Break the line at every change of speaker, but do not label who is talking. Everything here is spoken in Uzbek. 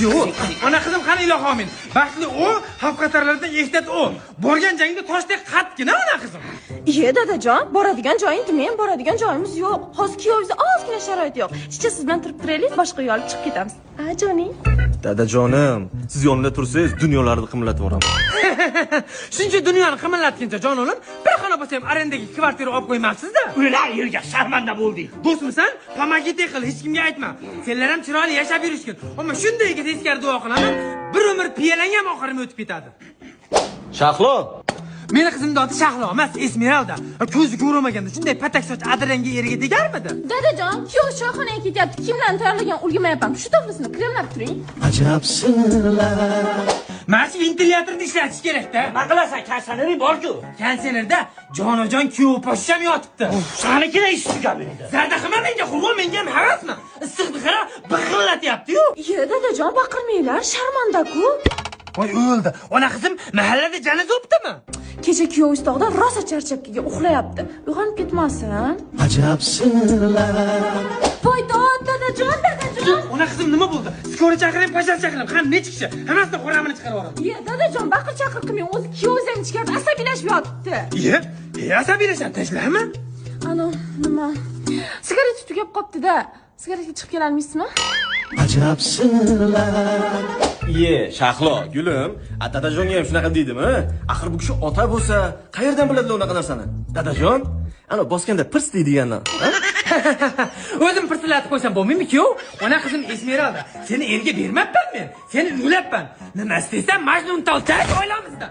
Yo'q, ona qizim qani ilohomin. Baxtli o, xavf-xatarlardan ehtiyot o. Borgan jangda toshdek qatgina ona qizim.
Iye dadajon, boradigan joying men boradigan joyimiz yo'q. Hozir kuyovimizda ozgina sharoit yo'q. Kecha siz bilan turib turaylik, boshqa yo'l olib chiqib ketamiz. A joning.
Dadajonim, siz yonimda tursangiz dunyolarni qimlatib yuboraman.
Shuncha dunyoni qimmatlatguncha jononim, bir xona bo'lsa ham arendaga kvartira olib qo'ymabsiz-da.
Ular yerga sharmanda bo'ldik.
Do'stmisan? Pomagite qil, hech kimga aytma. Senlar ham chiroyli yashab yurishgin. Ammo shundayga teskari duo qilaman, bir umr piyalang ham oxirim o'tib ketadi.
Shahlo.
Meni qizimning oti Shahlo emas, Esmeralda. Ko'zi ko'rmaganda shunday patak soch adiranga eriga tegarmidi?
Dadajon, kuyov choyxonaga ketyapti. Kimlarni tayyorlagan o'rgamayapman. Shu toflisini kremlab turing.
Ajab sirlar.
Mana ventilyatorni ishlatish kerak-da.
Nima qilasan, kondisionering bor-ku.
Kondisionerda jonajon kuyov poshsham yotibdi.
Sanikida issiqga berdi.
Zarda qilma menga, qurg'on menga ham havasmi? Issiqni qara, biqillatyapti-yu.
Iye dadajon, baqirmanglar, sharmanda-ku.
Voy o'ldi. Ona qizim mahallada janoza o'pdimi?
Kecha kuyov istog'da rosa charchab uxlayapti. Uyg'onib ketmasin.
Ajab sirlar.
Voy dadajon.
Ona qizim nima bo'ldi? Skora chaqiring, pashar chaqiring. Qani ne chiqishi? Hammasini qo'ramini chiqarib yuboraman.
Iye dadajon, baqir chaqir qilmang. O'zi kuyovingiz ham ichkarida asabiylashib yotibdi.
Iye, asabiylashib tashlama.
Ana, nima? Sigaret tugab qopti-da. Sigaretga chiqib kelarmisizmi?
Ajab sirlar.
Iye, Shahlo, gulim, dadajonga ham shunaqa deydimi? Axir bu kishi ota bo'lsa, qayerdan biladilar unaqa narsani? Dadajon, ana bosganda pirs deydigandan.
O'zim pirsilatib qo'ysam bo'lmaymi-ku? Ona qizim Esmeralda, seni erga bermabman men. Seni uylabman. Nima istaysan, Majnun tolchak oilamizda.